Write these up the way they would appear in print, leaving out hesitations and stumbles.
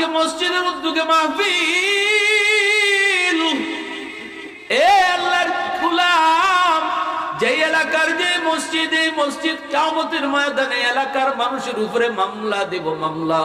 আজকে মসজিদের উদ্যোগে মাহফিল। এ আল্লাহর গোলাম, যে এলাকার যে মসজিদ, এই মসজিদ কিয়ামতের ময়দানে এলাকার মানুষের উপরে মামলা দেব, মামলা।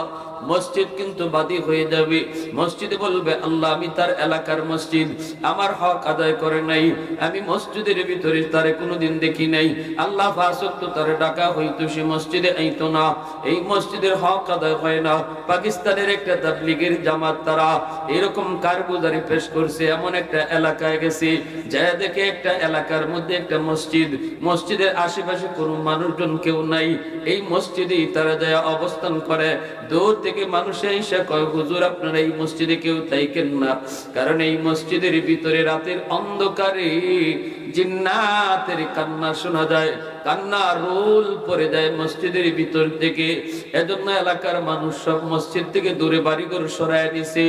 মসজিদ কিন্তু বাদী হয়ে যাবে। মসজিদে বলবে, আল্লাহ আমি তার এলাকার মসজিদ, আমার হক আদায় করে নাই, আমি মসজিদের ভিতরে তারে কোনোদিন দেখি নাই। আল্লাহ ফাসক্ত তারে ডাকা হইতো, সে মসজিদে আইতো না, এই মসজিদের হক আদায় হয় না। পাকিস্তানের একটা তাবলীগের জামাত তারা এরকম কারগুজারি পেশ করছে, এমন একটা এলাকায় গেছে, যা দেখে একটা এলাকার মধ্যে একটা মসজিদ, মসজিদের আশেপাশে কোনো মানুষজন কেউ নাই, এই মসজিদেই তারা যায় অবস্থান করে। দূর থেকে মানুষ এসে কয়, হুজুর আপনারা এই মসজিদে কেউ থাকেন না, কারণ এই মসজিদের ভিতরে রাতের অন্ধকারে জিন্নাতের কান্না শোনা যায়, কান্না রোল পড়ে যায় মসজিদের ভিতর থেকে। এজন্য এলাকার মানুষ সব মসজিদ থেকে দূরে বাড়িঘর সরায় দিছে।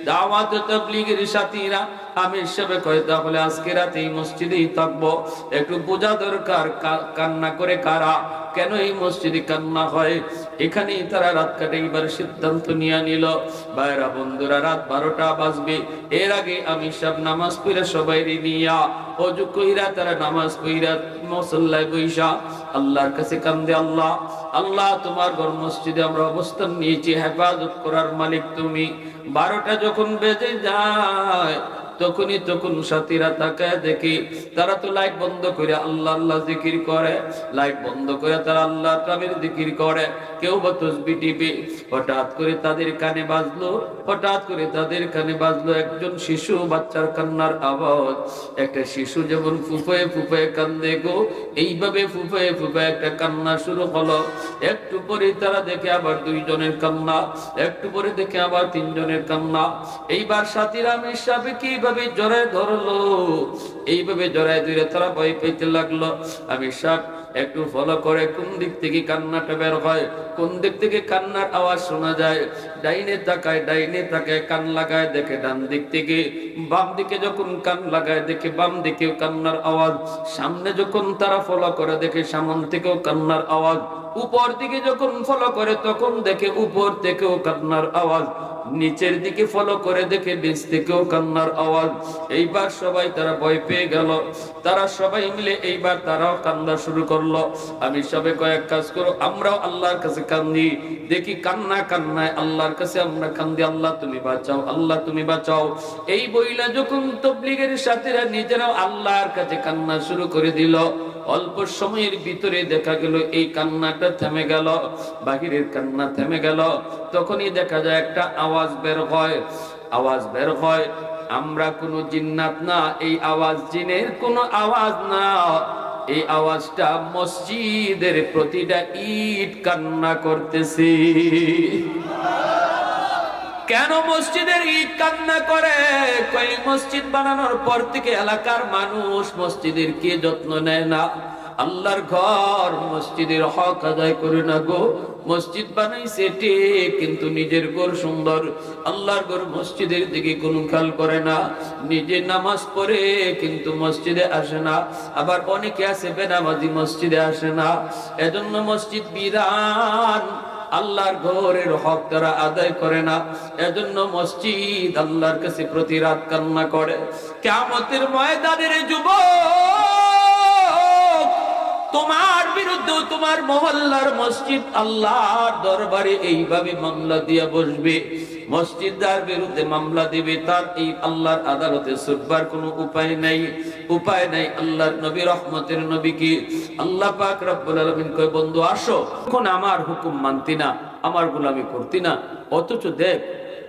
দাওয়াত তাবলীগের সাথীরা আমির সাহেব কয়, তাহলে আজকে রাতে এই মসজিদেই থাকবো। একটু বোঝা দরকার কান্না করে কারা, কেন এই মসজিদে কান্না হয়। এখানেই তারা রাত কাটাইবার সিদ্ধান্ত নিয়ে নিল। ভাইরা বন্ধুরা, রাত 12টা বাজবে, এর আগে আমির সাহেব নামাজ পড়ে সবাই নিয়া ওযু কইরা তারা নামাজ পড়া মুসল্লায় বইসা আল্লাহর কাছে কান্দে, আল্লাহ আল্লাহ তোমার ঘর মসজিদে আমরা অবস্থান নিয়েছি, হেফাজত করার মালিক তুমি। 12টা যখন বেজে যায় তখন সাথীরা তাকায় দেখি তারা তো লাইট বন্ধ করে আল্লাহ আল্লাহ জিকির করে, লাইট বন্ধ করে তারা আল্লাহর কামের জিকির করে, কেউ বা তাসবিহ টিপে। হঠাৎ করে তাদের কানে বাজলো একজন শিশু বাচ্চার কান্নার আওয়াজ। একটা শিশু যেমন ফুফায়ে ফুফায়ে কান্দে গো, এইভাবে ফুফায়ে ফুফায়ে একটা কান্না শুরু হলো। একটু পরে তারা দেখে আবার 2 জনের কান্না, একটু পরে দেখে আবার 3 জনের কান্না। এইবার সাথীরা আমির সাহেব কি জড়ায় ধরলো, এইভাবে জড়ায় ধরে তারা ভয় পেতে লাগলো। আমির সাহেব একটু ফলো করে কোন দিক থেকে কান্নাটা বের হয়, কোন দিক থেকে কান্নার আওয়াজ শোনা যায়। ডাইনে তাকায় কান লাগায় দেখে ডান দিক থেকে, বাম দিকে যখন কান লাগায় দেখে বাম দিকেও কান্নার আওয়াজ। সামনে যখন তারা ফলো করে দেখে সামনে থেকেও কান্নার আওয়াজ। উপর দিকে যখন ফলো করে তখন দেখে উপর থেকেও কান্নার আওয়াজ। নিচের দিকে ফলো করে দেখে নিচ থেকেও কান্নার আওয়াজ। এইবার সবাই তারা ভয় পেয়ে গেল, তারা সবাই মিলে এইবার তারাও কান্না শুরু করলো। আমি সবে কয়েক কাজ করো, আমরাও আল্লাহর কাছে কান্দি, দেখি কান্নায় আল্লাহর কাছে আমরা কান্দি, আল্লাহ তুমি বাঁচাও, আল্লাহ তুমি বাঁচাও। এই বইলা যখন তাবলীগের সাথীরা নিজেরাও আল্লাহর কাছে কান্না শুরু করে দিল, অল্প সময়ের ভিতরে দেখা গেল এই কান্নাটা থেমে গেল, বাহিরের কান্না থেমে গেল। তখনই দেখা যায় একটা আওয়াজ বের হয়। আমরা কোনো জিন্নাত না, এই আওয়াজ জিনের কোনো আওয়াজ না, এই আওয়াজটা মসজিদের প্রতিটা ইট কান্না করতেছে। কেন মসজিদের ইট কান্না করে? কই মসজিদ বানানোর পর থেকে এলাকার মানুষ মসজিদের কি যত্ন নেয় না, আল্লাহর ঘর মসজিদের হক আদায় করে না গো। মসজিদ বানাইছে ঠিক, কিন্তু নিজের ঘর সুন্দর, আল্লাহর ঘর মসজিদের দিকে কোনো খেয়াল করে না। নিজে নামাজ পড়ে কিন্তু মসজিদে আসে না, আবার অনেকে আছে বেনামাজি মসজিদে আসে না। এজন্য মসজিদ বিরান, আল্লাহর ঘরের হক তারা আদায় করে না। এজন্য মসজিদ আল্লাহর কাছে প্রতি রাত কান্না করে। কিয়ামতের ময়দানের যুবক, তোমার বিরুদ্ধে তোমার মহল্লার মসজিদ আল্লাহর দরবারে এইভাবে মামলা দিয়া বসবে। মসজিদদার বিরুদ্ধে মামলা দিবে, তার এই আল্লাহর আদালতে ছুটবার কোনো উপায় নাই। আল্লাহর নবী, রহমতের নবী কি আল্লাহ পাক রব্বুল আলামিন কয়, বন্ধু আসো, এখন আমার হুকুম মানতি না, আমার গোলামি করতি না,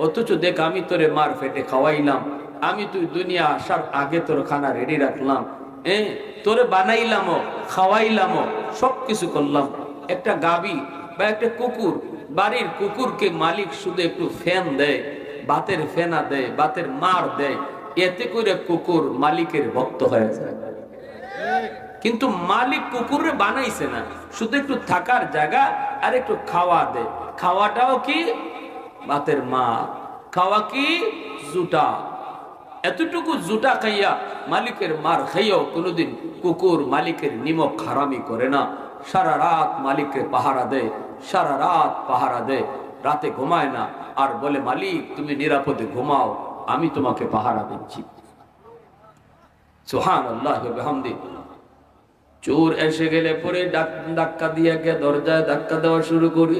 অথচ দেখ আমি তোরে মার ফেটে খাওয়াইলাম, আমি তুই দুনিয়া আসার আগে তোর খানা রেডি রাখলাম, তোরে বানাইলামও খাওয়াইলামও সবকিছু করলাম। একটা গাবি বা একটা কুকুর, বাড়ির কুকুরকে মালিক শুধু একটু ফ্যান দেয়, বাতের ফেনা দেয়, বাতের মার দেয়, এতে করে কুকুর মালিকের ভক্ত হয়ে যায়। কিন্তু মালিক কুকুরে বানাইছে না, শুধু একটু থাকার জায়গা আর একটু খাওয়া দেয়। খাওয়াটাও কি বাতের মার, খাওয়া কি জুটা। এতটুকু জুটা খাইয়া মালিকের মার খাইয়াও কোনোদিন কুকুর মালিকের নিমক হারামি করে না। সারা রাত মালিককে পাহারা দেয়, সারা রাত পাহারা দেয়। রাতে ঘুমায় না, আর বলে মালিক তুমি নিরাপদে ঘুমাও, আমি তোমাকে পাহারা দিচ্ছি। সুবহানাল্লাহ ওয়া বিহামদি। চোর এসে গেলে পরে ধাক্কা দিয়ে দরজায় ধাক্কা দেওয়া শুরু করি।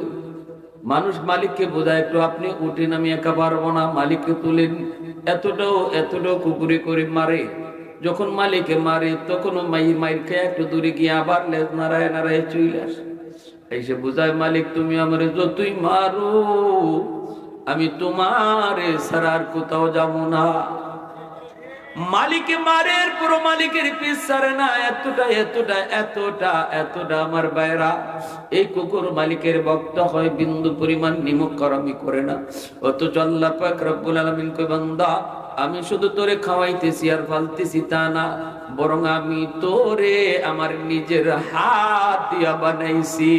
মানুষ মালিককে বোঝায় একটু আপনি উঠেন, আমি একা পারবো না, মালিককে তুলেন। এতটাও কুকুরি করে মারে। যখন মালিকে মারে তখন মাইর খেয়ে একটু দূরে গিয়ে আবার লেজ নাড়ায় নাড়ায় চলে আসে, এসে বোঝায় মালিক তুমি আমারে যতই মারো আমি তোমারে ছাড়া আর কোথাও যাবো না। মালিকে মারে, পুরো মালিকের পিছ ছাড়ে না। এতটা আমার বাইরা, এই কুকুর মালিকের ভক্ত হয়, বিন্দু পরিমাণ নিমক-করামি করে না। অথচ আল্লাহ পাক রব্বুল আলামিন কয় বান্দা আমি শুধু তোরে খাওয়াইতেছি আর ফালতেছি তা না, বরং আমি তোরে আমার নিজের হাত দিয়া বানাইছি।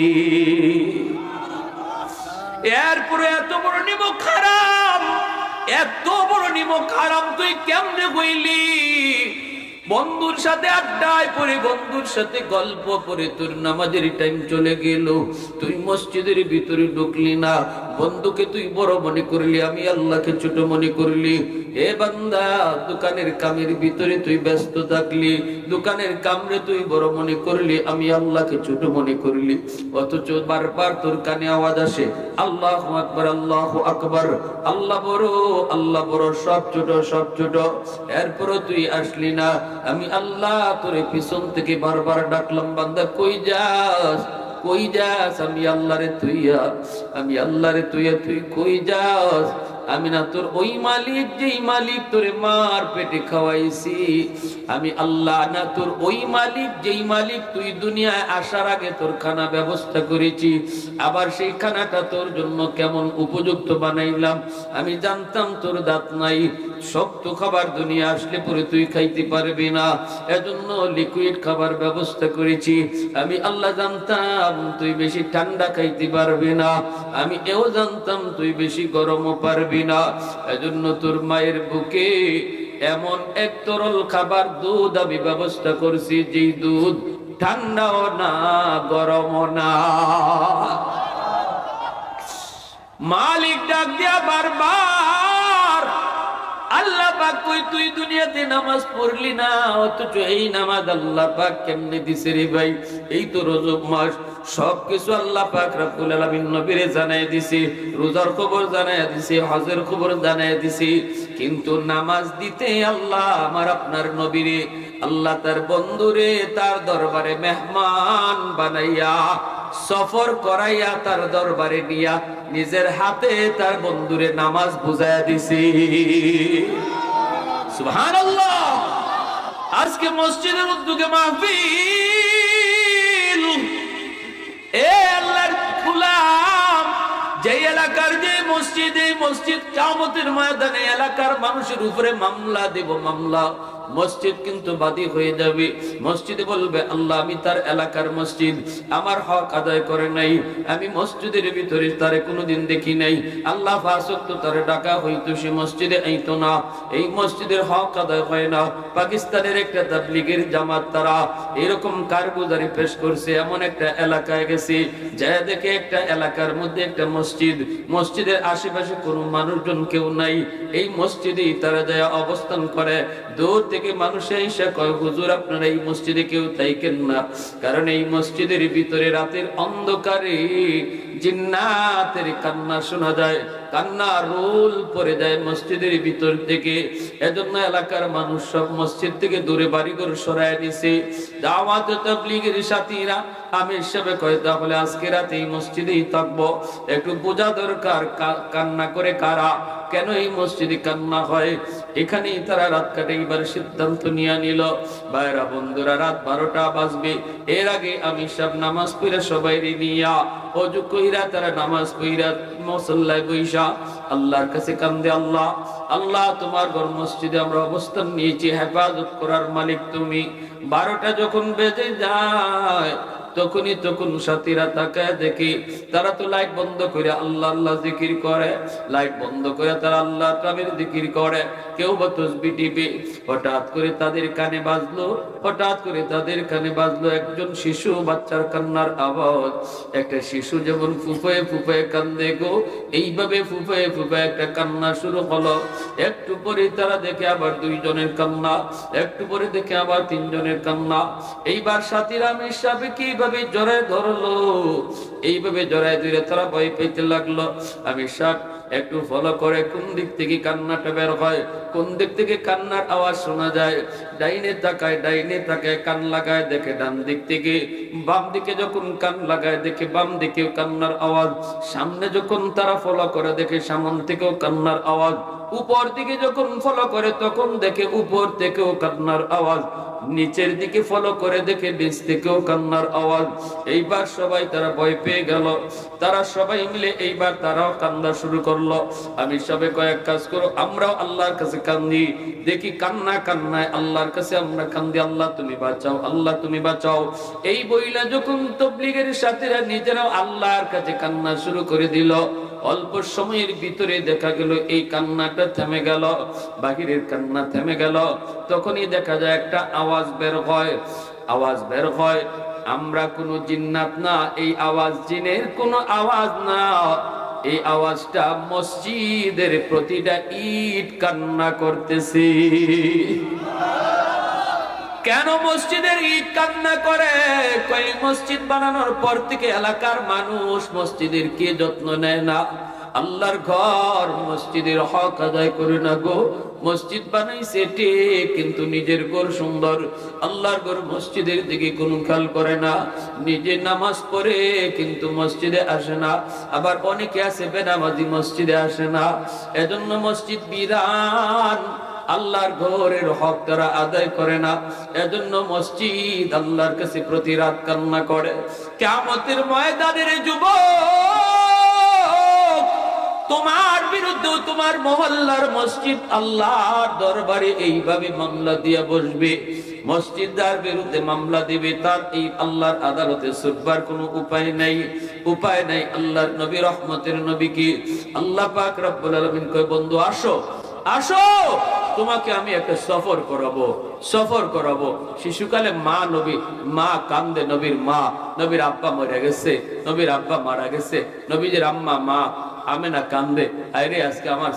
এরপরে এত বড় নিমক হারাম, এত বড় নিমক হারাম তুই কেমনে হইলি? বন্ধুর সাথে আড্ডায় পরে, বন্ধুর সাথে গল্প করে তোর নামাজের টাইম চলে গেল, তুই মসজিদের ভিতরে ঢুকলি না। বন্ধুকে তুই বড় মনে করলি, আমি আল্লাহকে ছোট মনে করলি। এ বান্দা দোকানের কামের ভিতরে তুই ব্যস্ত থাকলি, দোকানের কামরে তুই বড় মনে করলি, আমি আল্লাহকে ছোট মনে করলি। অথচ বারবার তোর কানে আওয়াজ আসে আল্লাহু আকবার, আল্লাহু আকবার, আল্লাহ বড়, আল্লাহ বড়, সব ছোট, সব ছোট। এরপরও তুই আসলি না। আমি আল্লাহ তোরে পিছন থেকে বারবার ডাকলাম, বান্দা কই যাস, কই যাস? আমি আল্লাহরে তুইয়া তুই কই যাস? আমি না তোর ওই মালিক, যেই মালিক তোরে মার পেটে খাওয়াইছি? আমি আল্লাহ না তোর ওই মালিক, যেই মালিক তুই দুনিয়ায় আসার আগে তোর খানা ব্যবস্থা করেছি, আবার সেই খানাটা তোর জন্য কেমন উপযুক্ত বানাইলাম? আমি জানতাম তোর দাঁত নাই, শক্ত খাবার দুনিয়া আসলে পরে তুই খাইতে পারবি না, এজন্য লিকুইড খাবার ব্যবস্থা করেছি। আমি আল্লাহ জানতাম তুই বেশি ঠান্ডা খাইতে পারবি না, আমি এও জানতাম তুই বেশি গরমও পারবি না, এজন্য তোর মায়ের বুকে এমন এক তরল খাবার দুধ আমি ব্যবস্থা করছি, যেই দুধ ঠান্ডাও না গরমও না। মালিক ডাক দিয়া বারবার, আল্লাহ পাক কই তুই দুনিয়াতে নামাজ পড়লি না, অথচ এই নামাজ আল্লাহ পাক কেমনে দিছে রে ভাই? এই তো রজব মাস, সবকিছু আল্লাহ পাক রব্বুল আলামিন নবীরে জানায় দিছে, রোজার খবর জানায় দিছে, হজের খবর জানায় দিছে, কিন্তু নামাজ দিতে আল্লাহ আমার আপনার নবীরে, আল্লাহ তার বন্ধুরে তার দরবারে মেহমান বানাইয়া, সফর করাইয়া তার দরবারে নিয়া নিজের হাতে তার বন্ধুরে নামাজ বুঝাইয়া দিছি। সুবহানাল্লাহ। আজকে মসজিদের উদ্যোগে মাহফিল, এ আল্লাহর গোলাম, যে এলাকার যে মসজিদ, এই মসজিদ কিয়ামতের ময়দানে এলাকার মানুষের উপরে মামলা দেব, মামলা। মসজিদ কিন্তু বাদী হয়ে যাবে। মসজিদে বলবে আল্লাহ আমি তার এলাকার মসজিদ, আমার হক আদায় করে নাই, আমি মসজিদের ভিতরে তারে কোনোদিন দেখি নাই, আল্লাহ ফাসক তো তারে ডাকা হইতো, সে মসজিদে আইতো না, এই মসজিদের হক আদায় হয় না। পাকিস্তানের একটা তাবলীগের জামাত তারা এরকম কারগুজারি পেশ করছে, এমন একটা এলাকায় গেছে, যা দেখে একটা এলাকার মধ্যে একটা মসজিদ, মসজিদের আশেপাশে কোনো মানুষজন কেউ নাই, এই মসজিদেই তারা যায় অবস্থান করে। দূর থেকে মানুষ এসে কয় হুজুর আপনারা এই মসজিদে কেউ থাকেন না, কারণ এই মসজিদের ভিতরে রাতের অন্ধকারে জিন্নাতের কান্না শোনা যায়, কান্না রোল পড়ে যায় মসজিদের ভিতর থেকে। এজন্য এলাকার মানুষ সব মসজিদ থেকে দূরে বাড়িঘর সরায় নিছে। দাওয়াত তাবলীগের সাথীরা আমির সাহেব কয় তাহলে আজকে রাতে এই মসজিদেই থাকবো, একটু বোঝা দরকার কান্না করে কারা, কেন এই মসজিদে কান্না হয়। এখানেই তারা রাত কাটাইবার সিদ্ধান্ত নিয়ে নিল। ভাইরা বন্ধুরা, রাত 12টা বাজবে, এর আগে আমি সব নামাজ পড়ে সবাই নিয়া ওযু কইরা তারা নামাজ পড়া মুসল্লায় বইসা আল্লাহর কাছে কান্দে, আল্লাহ আল্লাহ তোমার ঘর মসজিদে আমরা অবস্থান নিয়েছি, হেফাজত করার মালিক তুমি। 12টা যখন বেজে যায় তখন সাথীরা তাকায় দেখি তারা তো লাইট বন্ধ করে আল্লাহ আল্লাহ জিকির করে, লাইট বন্ধ করে তারা আল্লাহ কামের জিকির করে, কেউ বা তসবিহ টিপে। হঠাৎ করে তাদের কানে বাজলো একজন শিশু বাচ্চার কান্নার আওয়াজ। একটা শিশু যেমন ফুফায়ে ফুফায়ে কান্দে গো, এইভাবে ফুফায়ে ফুফায়ে একটা কান্না শুরু হলো। একটু পরে তারা দেখে আবার দুইজনের কান্না, একটু পরে দেখে আবার তিনজনের কান্না। এইবার সাথীরা আমির সাহেব কিভাবে জড়ায় ধরলো, এইভাবে জড়ায় ধরে তারা ভয় পেতে লাগলো। আমির সাহেব একটু ফলো করে কোন দিক থেকে কান্নাটা বের হয়, কোন দিক থেকে কান্নার আওয়াজ শোনা যায়। ডাইনে তাকায় কান লাগায় দেখে ডান দিক থেকে, বাম দিকে যখন কান লাগায় দেখে বাম দিকেও কান্নার আওয়াজ। সামনে যখন তারা ফলো করে দেখে সামন থেকেও কান্নার আওয়াজ। উপর দিকে যখন ফলো করে তখন দেখে উপর থেকেও কান্নার আওয়াজ। নিচের দিকে ফলো করে দেখে নিচ থেকেও কান্নার আওয়াজ। এইবার সবাই তারা ভয় পেয়ে গেল। তারা সবাই মিলে এইবার তারাও কান্না শুরু করলো। আমি সবে কয়েক কাজ করো, আমরাও আল্লাহর কাছে কান্দি, দেখি কান্নায় আল্লাহর কাছে আমরা কান্দি, আল্লাহ তুমি বাঁচাও, আল্লাহ তুমি বাঁচাও। এই বইলা যখন তবলিগের সাথীরা নিজেরাও আল্লাহর কাছে কান্না শুরু করে দিল, অল্প সময়ের ভিতরে দেখা গেল এই কান্নাটা থেমে গেল, বাহিরের কান্না থেমে গেল। তখনই দেখা যায় একটা আওয়াজ বের হয়। আমরা কোনো জিন্নাত না, এই আওয়াজ জিনের কোনো আওয়াজ না, এই আওয়াজটা মসজিদের প্রতিটা ইট কান্না করতেছে। কেন মসজিদের ইট কান্না করে? কই মসজিদ বানানোর পর থেকে এলাকার মানুষ মসজিদের কে যত্ন নেয় না, আল্লাহর ঘর মসজিদের হক আদায় করে না গো। মসজিদ বানাইছে ঠিক, কিন্তু নিজের ঘর সুন্দর, আল্লাহর ঘর মসজিদের দিকে কোনো খেয়াল করে না। নিজে নামাজ পড়ে কিন্তু মসজিদে আসে না, আবার অনেকে আছে বেনামাজি মসজিদে আসে না। এজন্য মসজিদ বিরান, আল্লাহর ঘরের হক তারা আদায় করে না। এজন্য মসজিদ আল্লাহর কাছে প্রতি রাত কান্না করে। কিয়ামতের ময়দানের যুবক, তোমার বিরুদ্ধে তোমার মহল্লার মসজিদ আল্লাহর দরবারে এইভাবে মামলা দিয়ে বসবে। মসজিদদার বিরুদ্ধে মামলা দিবে, তার এই আল্লাহর আদালতে ছুটবার কোনো উপায় নাই। আল্লাহর নবী রহমতের নবী কি আল্লাহ পাক রব্বুল আলামিন কয়, বন্ধু আসো তোমাকে আমি একটা সফর করাবো। শিশুকালে মা কান্দে, নবীর আব্বা মারা গেছে, নবীজির আম্মা মা আমেনা কান্দে, আরে আজকে আমার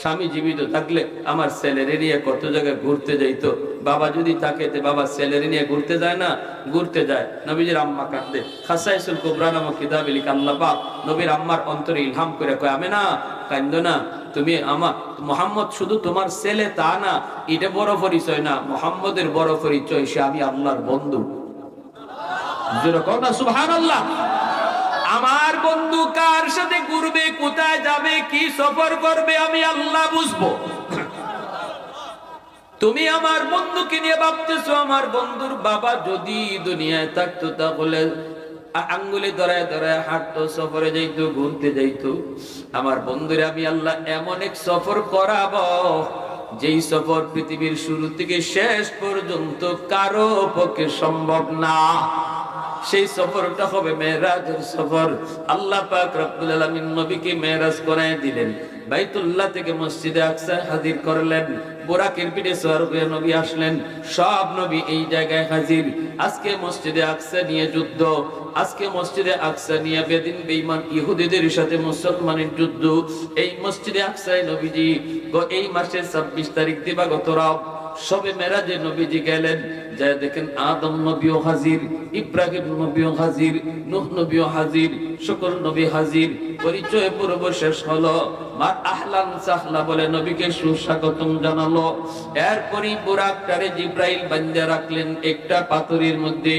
স্বামী জীবিত থাকলে আমার ছেলেরে নিয়ে কত জায়গায় ঘুরতে যাইতো, বাবা যদি থাকে বাবা ছেলেরে নিয়ে ঘুরতে যায় না, ঘুরতে যায়। নবীজির আম্মা কান্দে। খাসাইসুল কুবরা নামক কিতাবে লিখা আল্লাহ পাক নবীর আম্মার অন্তরে ইলহাম করে কয়, আমেনা কান্দো না, তুমি আমার মুহাম্মদ শুধু তোমার ছেলে তা না, এটা বড় পরিচয় না, মুহাম্মদের বড় পরিচয় সে আমি আল্লাহর বন্ধু। সুবহানাল্লাহ। আমার বন্ধু কার সাথে ঘুরবে, কোথায় যাবে, কি সফর করবে, আমি আল্লাহ বুঝবো। তুমি আমার বন্ধুকে নিয়ে ভাবতেছো, আমার বন্ধুর বাবা যদি দুনিয়ায় থাকতো তাহলে আঙ্গুলে ধরায় হাঁটতো, সফরে যাইতো, ঘুরতে যাইতো। আমার বন্ধুরে আমি আল্লাহ এমন এক সফর করাবো, যেই সফর পৃথিবীর শুরু থেকে শেষ পর্যন্ত কারো পক্ষে সম্ভব না। সেই সফরটা হবে মেরাজের সফর। আল্লাহ পাক রব্বুল আলামিন নবীকে মেরাজ করায় দিলেন, বাইতুল্লাহ থেকে মসজিদে আকসা হাজির করলেন, বুরাকের পিঠে সওয়ার হয়ে নবী আসলেন। সব নবী এই জায়গায় হাজির। আজকে মসজিদে আকসা নিয়ে যুদ্ধ, আজকে মসজিদে আকসা নিয়ে বেদিন বেঈমান ইহুদিদের সাথে মুসলমানের যুদ্ধ। এই মসজিদে আকসায় নবীজি এই মাসের 26 তারিখ দিবাগত রাত সবে মেরাজে নবীজি গেলেন, যায় দেখেন আদম নবীও হাজির, ইব্রাহিম নবীও হাজির, নূহ নবীও হাজির, সকল নবী হাজির। পরিচয় পর্ব শেষ হলো, মা আহলান সাহলা বলে নবীকে সুস্বাগতম জানালো। এরপরই বুরাকটারে জিব্রাইল বাঁধা রাখলেন একটা পাথরের মধ্যে।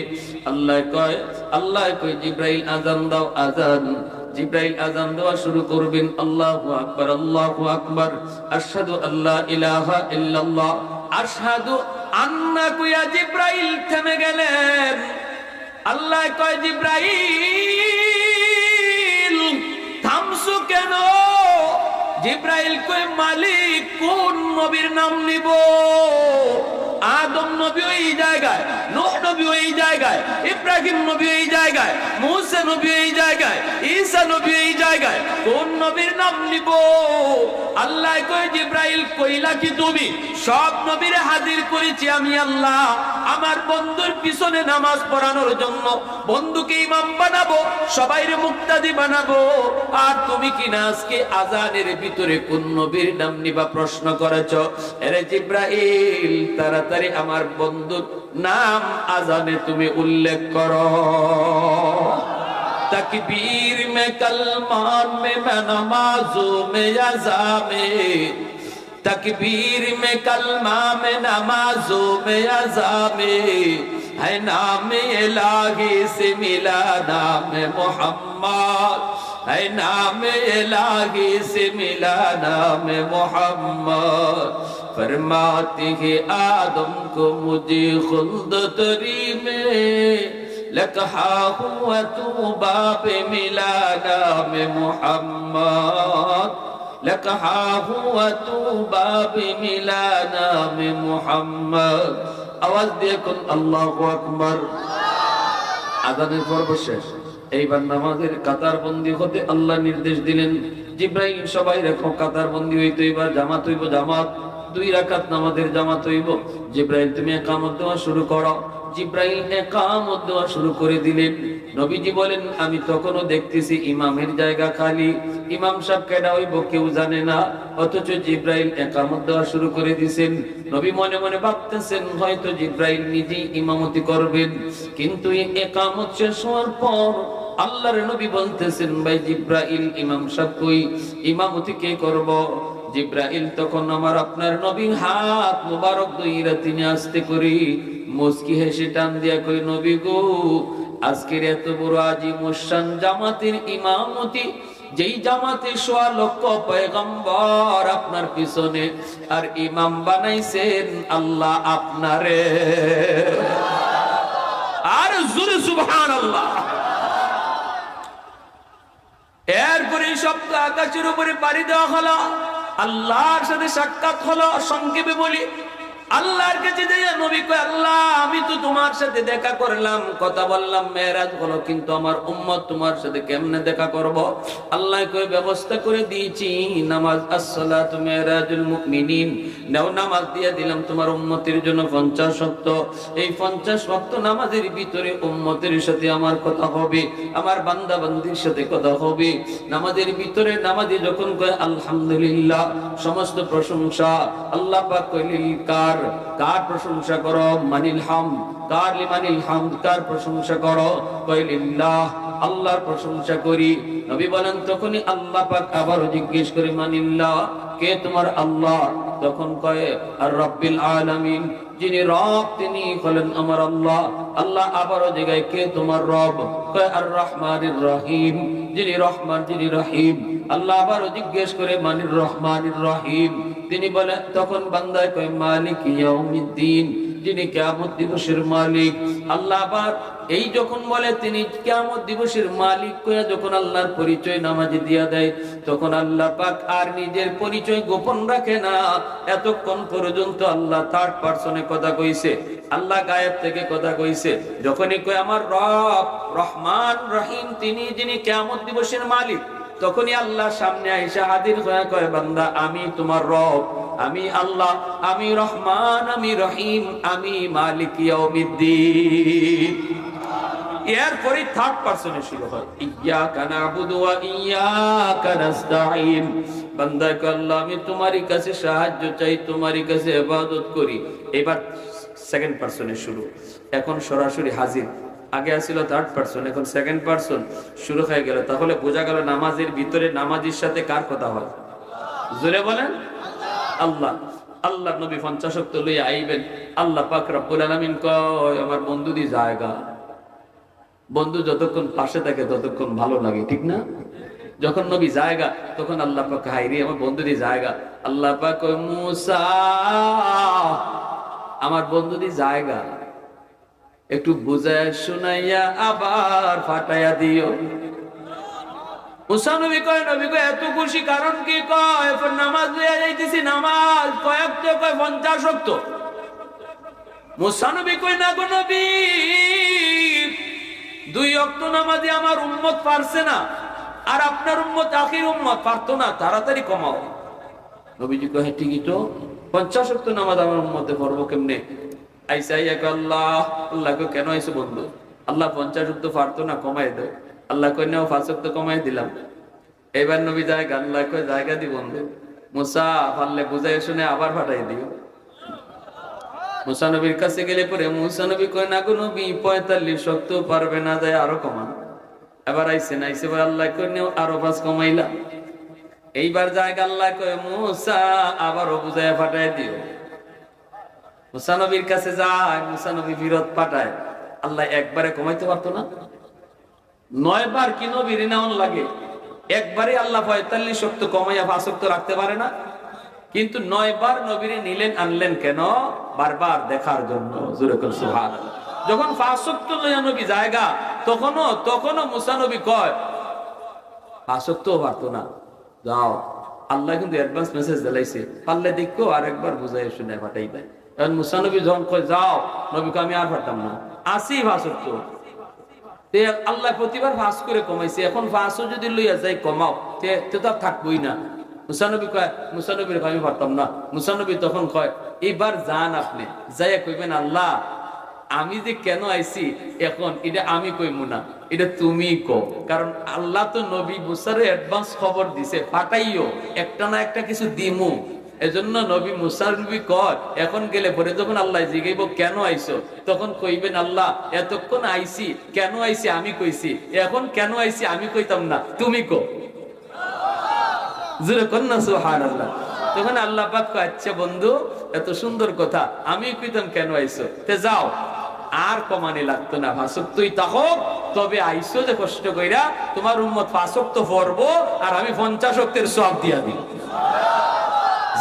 আল্লাহ কয় জিব্রাইল আযান দাও, আযান। জিব্রাইল আযান দেওয়া শুরু করবেন, আল্লাহু আকবার, আল্লাহু আকবার, আশহাদু আল্লা ইলাহা ইল্লাল্লাহ, আশহাদু আন্নাকা ইয়া জিব্রাইল। থেমে গেলেন। আল্লাহ কয়, জিব্রাইল থামছো কেন? জিব্রাইল কয়, মালিক কোন নবীর নাম নিব? আদম নবী এই জায়গায়, নূহ নবী এই জায়গায়, ইব্রাহিম নবী এই জায়গায়, মুসা নবী এই জায়গায়, ঈসা নবী এই জায়গায়। কোন নবীর নাম নিব? আল্লাহ কয় জিব্রাইল কইলা কি তুমি? সব নবীরে হাজির করেছি আমি আল্লাহ আমার বন্ধুর পিছনে নামাজ পড়ানোর জন্য। বন্ধুকে ইমাম বানাবো, সবাইরে মুক্তাদি বানাবো। আর তুমি কি না আজকে আজানের ভিতরে কোন নবীর নাম নিবা প্রশ্ন করেছো? এরে জিব্রাইল তাড়াতাড়ি আমার বন্ধুর নাম আজানে তুমি উল্লেখ করো। तकबीर में कलमान में मैं नमाजों में अज़ा में, तकबीर में कलमा में नमाजों में अज़ा में, है नाम इलाही से मिला नाम मोहम्मद, है नाम इलाही से मिला नाम मोहम्मद। फरमाते हैं आदम को मुझे खुल्द तरी में लकहा हुआ तू बाबे मिला नाम मोहम्मद, लकहा हुआ तू बाबे मिला नाम मोहम्मद। आवाज देखুন আল্লাহু আকবার। আযানের পর্ব শেষ। এইবার নামাজের কাতারবন্দি হতে আল্লাহ নির্দেশ দিলেন, জিব্রাইল সবাই রেখো কাতারবন্দি হইতে, এবার জামাত হইব, জামাত 2 রাকাত নামাজের জামাত হইব। জিব্রাইল তুমি ইকামত দেওয়া শুরু করো। জিব্রাইল ইকামত দেওয়া শুরু করে দিলেন। নবীজি বলেন আমি তখনও দেখতেছি ইমামের জায়গা খালি, ইমাম সাহেব কেডা হইব কেউ জানে না, অথচ জিব্রাইল ইকামত দেওয়া শুরু করে দিয়েছেন। নবী মনে মনে ভাবতেছেন হয়তো জিব্রাইল নিজেই ইমামতি করবেন। কিন্তু এই ইকামত শেষ হওয়ার পর আল্লাহর নবী বলতেছেন ভাই জিব্রাইল ইমাম সাহেব কই, ইমামতি কে করব? জিব্রাইল তখন আমার আপনার নবীর হাত মুবারক ধইরা তিনি আস্তে করে মুস্কি হেসে টান দিয়া কই, নবী গো আজকের এত বড় আজিমুশান জামাতের ইমামতি, যেই জামাতে 1.25 লক্ষ পয়গম্বর আপনার পিছনে, আর ইমাম বানাইছেন আল্লাহ আপনারে। আর জোরে সুবহানাল্লাহ। এরপরে শব্দ আকাশের উপরে পাড়ি দেওয়া হলো, আল্লাহর সাথে সাক্ষাৎ হলো। সংক্ষেপে বলি, আল্লাহর কাছে যাইয়া নবী কয় আল্লাহ আমি তো তোমার সাথে দেখা করলাম, কথা বললাম, মেরাজ হলো, কিন্তু আমার উম্মত তোমার সাথে কেমনে দেখা করব? আল্লাহ কয় ব্যবস্থা করে দিয়েছি, নামাজ আসসালাতু মিরাজুল মুমিনিন, নাও নামাজ দিয়ে দিলাম তোমার উম্মতের জন্য 50 ওয়াক্ত। এই 50 ওয়াক্ত নামাজের ভিতরে উম্মতের সাথে আমার কথা হবে, আমার বান্দা বান্দির সাথে কথা হবে। নামাজের ভিতরে নামাজি যখন কয় আলহামদুলিল্লাহ, সমস্ত প্রশংসা আল্লাহ পাক কইলেন কার প্রশংসা করো? মানিল হামদ, কার লিমানিল হামদ, কার প্রশংসা করো? কইলিল্লাহ, আল্লাহর প্রশংসা করি। নবী বলেন তখনই আল্লাহ পাক আবারও জিজ্ঞেস করে মানিল্লাহ, কে তোমার আল্লাহ? তখন কয় আর রব্বিল আলামিন, যিনি রব তিনি হলেন আমার আল্লাহ। আল্লাহ আবারও জিজ্ঞাসা কে তোমার রব? কয় আর রহমানির রহিম, যিনি রহমান যিনি রহিম। আল্লাহ আবারও জিজ্ঞেস করে মানির রহমানির রহিম, তিনি বলে তখন বান্দায় কয় মালিক ইয়াউমিদ্দিন, যিনি কিয়ামত দিবসের মালিক। আল্লাহ আবার এই যখন বলে তিনি কিয়ামত দিবসের মালিক কইয়া যখন আল্লাহর পরিচয় নামাজে দিয়া দেয়, তখন আল্লাহ পাক আর নিজের পরিচয় গোপন রাখে না। এতক্ষণ পর্যন্ত আল্লাহ থার্ড পারসনে কথা কইছে, আল্লাহ গায়েব থেকে কথা কইছে। যখনই কয় আমার রব রহমান রহিম, তিনি যিনি কিয়ামত দিবসের মালিক, তখনই আল্লাহ সামনে আইসা হাজির হয়ে কয় বান্দা আমি তোমার রব, আমি আল্লাহ, আমি রহমান, আমি রহিম, আমি মালিক ইয়াউমিদ্দিন। এরপরে থার্ড পারসনে শুরু হয় ইয়াকা নাবুদু ওয়া ইয়াকা নাস্তাঈন। বান্দা কয় আল্লাহ আমি তোমারই কাছে সাহায্য চাই, তোমারই কাছে ইবাদত করি। এবার সেকেন্ড পারসনে শুরু, এখন সরাসরি হাজির। আগে আসছিল থার্ড পারসন, এখন সেকেন্ড পারসন শুরু হয়ে গেল। তাহলে বোঝা গেল নামাজের ভিতরে নামাজের সাথে কার কথা হয়? জোরে বলেন আল্লাহ। আল্লাহ নবী 50 ওয়াক্ত লইয়া আইবেন। আল্লাহ পাক রব্বুল আলামিন কয় আমার বন্ধু দি জায়গা, বন্ধু যতক্ষণ পাশে থাকে ততক্ষণ ভালো লাগে, ঠিক না? যখন নবী জায়গা তখন আল্লাহ পাক হাইরে আমার বন্ধু দি জায়গা। আল্লাহ পাক কয় মুসা আমার বন্ধু দি জায়গা, একটু বুঝায় শুনাইয়া আবার ফাটাইয়া দিও। মুসা নবী কয় এত খুশি কারণ কি? কয় নামাজ লইয়া যাইতেছি, নামাজ কয়েক তো কয় 50 ওয়াক্ত। মুসা নবী কই না গো নবী, 2 ওয়াক্ত নামাজে আমার উম্মত পারছে না, আর আপনার উম্মত আখির উম্মত পারতো না, তাড়াতাড়ি কমাও। নবীজি কয় হ্যাঁ ঠিকই তো, 50 ওয়াক্ত নামাজ আমার উম্মতে পড়বো কেমনে? আইসা এক আল্লাহ, আল্লাহ কয় কেন আইসো বন্ধু? আল্লাহ 50 ওয়াক্ত পারতো না, কমাই দাও। আল্লাহ কয় নাও 5 ওয়াক্ত কমাই দিলাম। এবার নবী যায়, আল্লাহ কয় জায়গা দি বন্ধু, মুসা পারলে বুঝাই শুনে আবার ফাটাই দিও। মুসা নবীর কাছে গেলে পরে মুসা নবী কয় না গো নবী, 45 ওয়াক্ত পারবে না, যায় আরো কমান। এবার আইসেন, আইসে পরে আল্লাহ কয় নাও আরো 5 কমাইলাম। এইবার জায়গা আল্লাহ কয় মুসা আবারও বুঝাইয়া ফাটাই দিও। মুসা নবীর কাছে যায়, মুসা নবী বিরত পাঠায়। আল্লাহ একবারে কমাইতে পারতো না? 9 বার কি নবীর নেওয়ান লাগে? একবারে আল্লাহ 45 ওয়াক্ত কমাইয়া 5 ওয়াক্ত রাখতে পারে না? কিন্তু 9 বার নবীরে নিলেন, আনলেন কেন? বারবার দেখার জন্য। জোরে কর সুবহানাল্লাহ। যখন 5 ওয়াক্ত লইয়া নবী জায়গা, তখনও মুসা নবী কয় 5 ওয়াক্তও পারতো না, যাও। আল্লাহ কিন্তু অ্যাডভান্স মেসেজ দিলাইছে, পারলে দেখো আরেকবার বুঝাই শুনে পাঠাই দেয়। এখন মুসা নবী যখন কয় যাও, নবীকে আমি আর পারতাম না, আসি 5 ওয়াক্ত। আল্লাহ প্রতিবার 5 করে কমাইছে, এখন 5ও যদি লইয়া যাই কমাও, তো তার থাকবোই না। মুসানবী কয়, মুসানবীর আমি পারতাম না। মুসানবী তখন কয় এবার যান আপনি, যাইয়া কইবেন আল্লাহ আমি যে কেন আইছি এখন এটা আমি কইমু না, এটা তুমি কও। কারণ আল্লাহ তো নবী মুসারে অ্যাডভান্স খবর দিছে, পাঠাইও একটা না একটা কিছু দিমু। এজন্য নবী মুসা নবী কয় এখন গেলে পরে যখন আল্লাহ জিগাইব কেন আইছো, তখন কইবেন আল্লাহ এতক্ষণ আইছি, কেন আইছি আমি কইছি, এখন কেন আইছি আমি কইতাম না, তুমি কও। জোরে কর না সুবহানাল্লাহ। তখন আল্লাহ পাক কয় আচ্ছা বন্ধু, এত সুন্দর কথা, আমি কইতাম কেন আইছো, তে যাও আর কমানি লাগতো না, 5 ওয়াক্তই তাহক। তবে আইছো যে কষ্ট কইরা, তোমার উম্মত 5 ওয়াক্ত পড়বো আর আমি 50 ওয়াক্তের সওয়াব দিয়া দিই।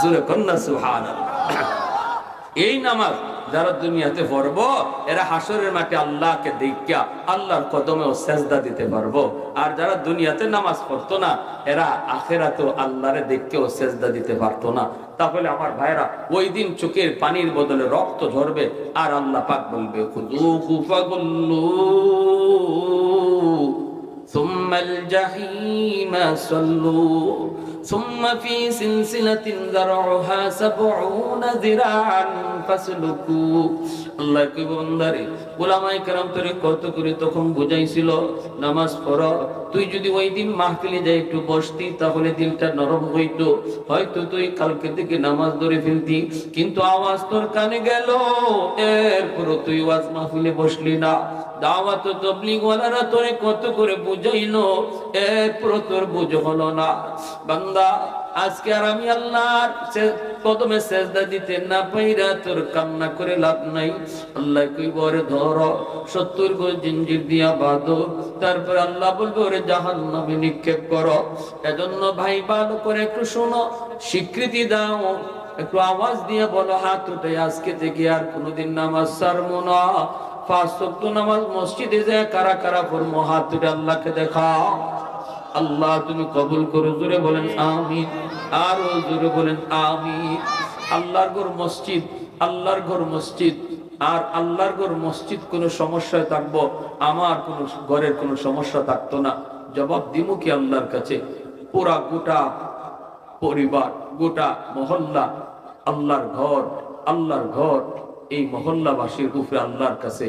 জোরে কর না সুবহানাল্লাহ। এই নামাজ যারা দুনিয়াতে পড়বো, এরা হাসরের মাঠে আল্লাহকে দেখিয়া আল্লাহর কদমেও সেজদা দিতে পারবো। আর যারা দুনিয়াতে নামাজ পড়তো না, এরা আখিরাতেও আল্লাহরে দেখকেও সেজদা দিতে পারতো না। তাহলে আমার ভাইরা, ওই দিন চোখের পানির বদলে রক্ত ঝরবে, আর আল্লাহ পাক বলবে খুযূহু ফাগুল্লু সুম্মাল জাহিমা সাল্লু সুম্মা ফি সিলসিলাতিন যারউহা 70 যিরাআন ফাসলুকু। আল্লাহ কই বান্দারে, উলামায়ে কেরাম তোরে কত করে তখন বুঝাইছিল নামাজ পড়ো। তুই যদি ওই দিন মাহফিলে যাই একটু বসতি, তাহলে দিলটা নরম হইতো, হয়তো তুই কালকে থেকে নামাজ ধরে ফেলতি। কিন্তু আওয়াজ তোর কানে গেল, এরপর তুই ওয়াজ মাহফিলে বসলি না। দাওয়াত তাবলীগ ওয়ালারা তোরে কত করে বুঝাইলো, এরপর তোর বুঝ হলো না। বান্দা আজকে আর আমি আল্লাহর কদমে সেজদা দিতে না পাইরা তোর কান্না করে লাভ নাই। আল্লাহ কইব ওরে ধরো, 70 গজ জিঞ্জির দিয়া বাঁধো, তারপর আল্লাহ বলবে ওরে জাহান্নামে নিক্ষেপ করো। এজন্য ভাই ভালো করে একটু শোনো, স্বীকৃতি দাও, একটু আওয়াজ দিয়ে বলো হাত উঠে আজকে থেকে আর কোনোদিন নামাজ ছাড়বো না। 5 ওয়াক্ত নামাজ মসজিদে যায় কারা কারা পড়বো, হাত উঠে আল্লাহকে দেখাও। আল্লাহ তুমি কবুল করো, জোরে বলেন আমিন, আরো জোরে বলেন আমিন। আল্লাহর ঘর মসজিদ, আল্লাহর ঘর মসজিদ, আর আল্লাহর ঘর মসজিদ কোনো সমস্যায় থাকবো, আমার কোন ঘরের কোনো সমস্যা থাকতো না। জবাব দিমু কি আল্লাহর কাছে? পুরা গোটা পরিবার, গোটা মহল্লা আল্লাহর ঘর, আল্লাহর ঘর। এই মহল্লাবাসীর উপরে আল্লাহর কাছে